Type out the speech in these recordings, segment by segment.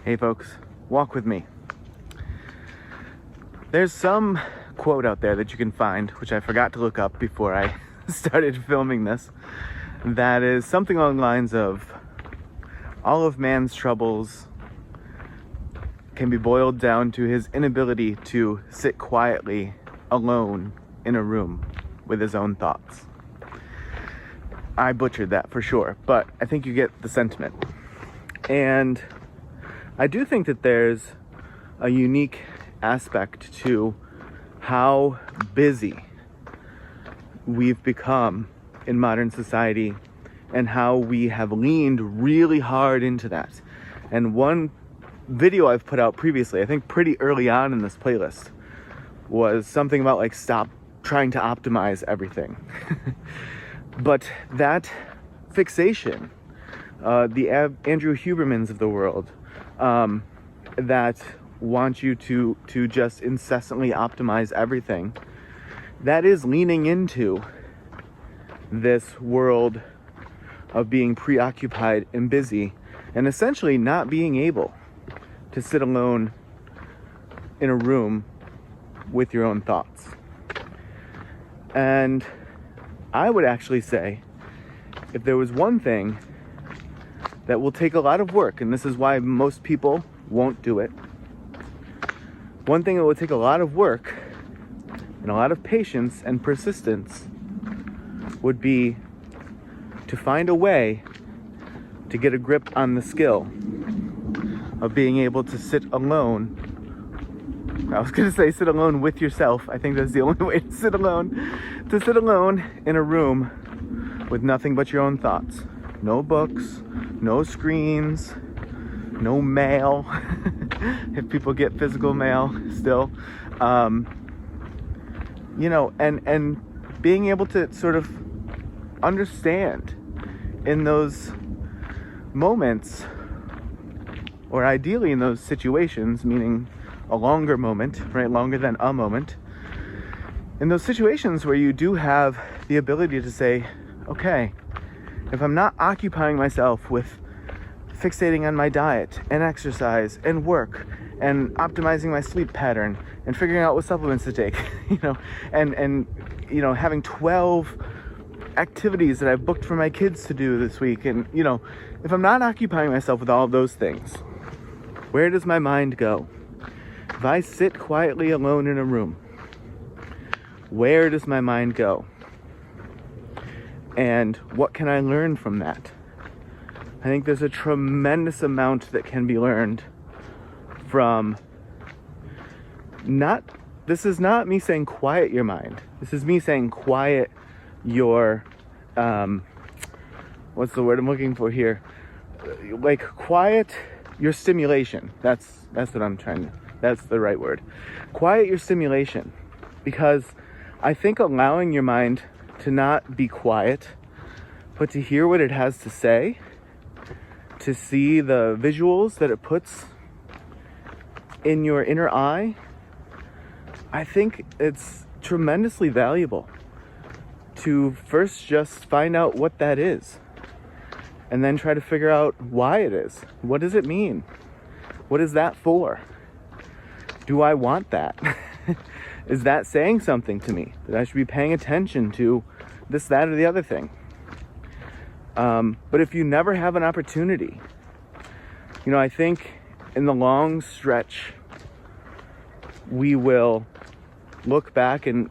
Hey folks, walk with me. There's some quote out there that you can find, which I forgot to look up before I started filming this, that is something along the lines of, all of man's troubles can be boiled down to his inability to sit quietly alone in a room with his own thoughts. I butchered that for sure, but I think you get the sentiment. And I do think that there's a unique aspect to how busy we've become in modern society and how we have leaned really hard into that. And one video I've put out previously, I think pretty early on in this playlist, was something about like stop trying to optimize everything. But that fixation, the Andrew Hubermans of the world, that want you to just incessantly optimize everything, that is leaning into this world of being preoccupied and busy and essentially not being able to sit alone in a room with your own thoughts. And I would actually say, if there was one thing that will take a lot of work, and this is why most people won't do it, one thing that will take a lot of work and a lot of patience and persistence would be to find a way to get a grip on the skill of being able to sit alone. I was gonna say sit alone with yourself. I think that's the only way to sit alone. To sit alone in a room with nothing but your own thoughts. No books, no screens, no mail. If people get physical mail still. And being able to sort of understand in those moments, or ideally in those situations, meaning a longer moment, right? Longer than a moment. In those situations where you do have the ability to say, okay, if I'm not occupying myself with fixating on my diet and exercise and work and optimizing my sleep pattern and figuring out what supplements to take, and having 12 activities that I've booked for my kids to do this week, and if I'm not occupying myself with all of those things, where does my mind go? If I sit quietly alone in a room, where does my mind go? And what can I learn from that? I think there's a tremendous amount that can be learned from this is not me saying quiet your mind. This is me saying quiet your, what's the word I'm looking for here? Like quiet your stimulation. That's the right word. Quiet your stimulation. Because I think allowing your mind to not be quiet, but to hear what it has to say, to see the visuals that it puts in your inner eye, I think it's tremendously valuable to first just find out what that is and then try to figure out why it is. What does it mean? What is that for? Do I want that? Is that saying something to me that I should be paying attention to this, that, or the other thing? But if you never have an opportunity, I think in the long stretch, we will look back and,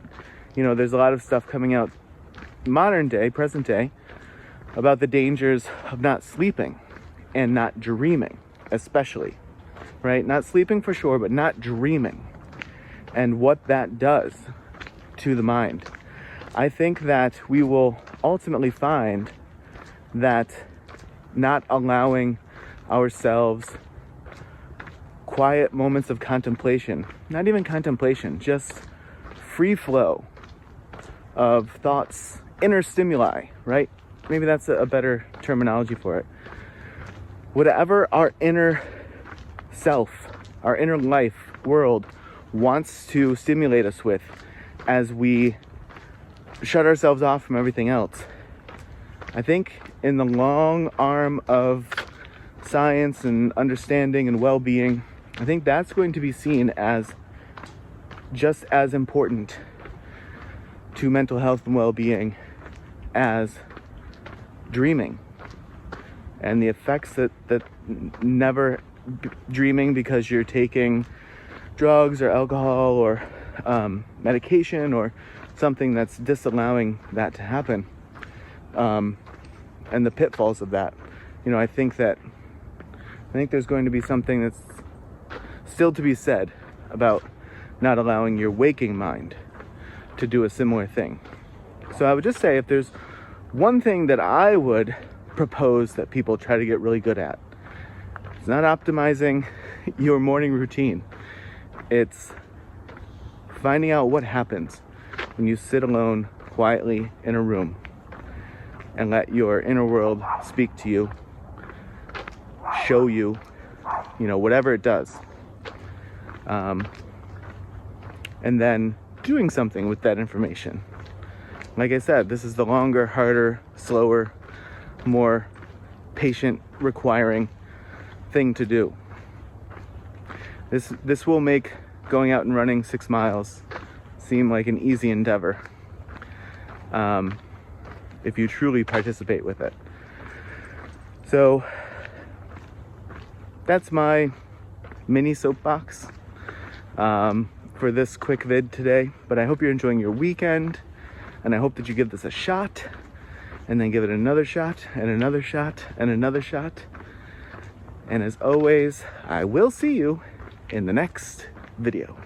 there's a lot of stuff coming out modern day, present day, about the dangers of not sleeping and not dreaming, especially, right? Not sleeping for sure, but not dreaming, and what that does to the mind. I think that we will ultimately find that not allowing ourselves quiet moments of contemplation, not even contemplation, just free flow of thoughts, inner stimuli, right? Maybe that's a better terminology for it. Whatever our inner self, our inner life world wants to stimulate us with as we shut ourselves off from everything else. I think in the long arm of science and understanding and well-being, I think that's going to be seen as just as important to mental health and well-being as dreaming and the effects that never dreaming because you're taking drugs or alcohol or medication or something that's disallowing that to happen, and the pitfalls of that. I think there's going to be something that's still to be said about not allowing your waking mind to do a similar thing. So I would just say, if there's one thing that I would propose that people try to get really good at, it's not optimizing your morning routine. It's finding out what happens when you sit alone quietly in a room and let your inner world speak to you, show you, whatever it does. And then doing something with that information. Like I said, this is the longer, harder, slower, more patient requiring thing to do. This will make going out and running 6 miles seem like an easy endeavor, if you truly participate with it. So that's my mini soapbox for this quick vid today. But I hope you're enjoying your weekend, and I hope that you give this a shot, and then give it another shot, and another shot, and another shot. And as always, I will see you in the next video.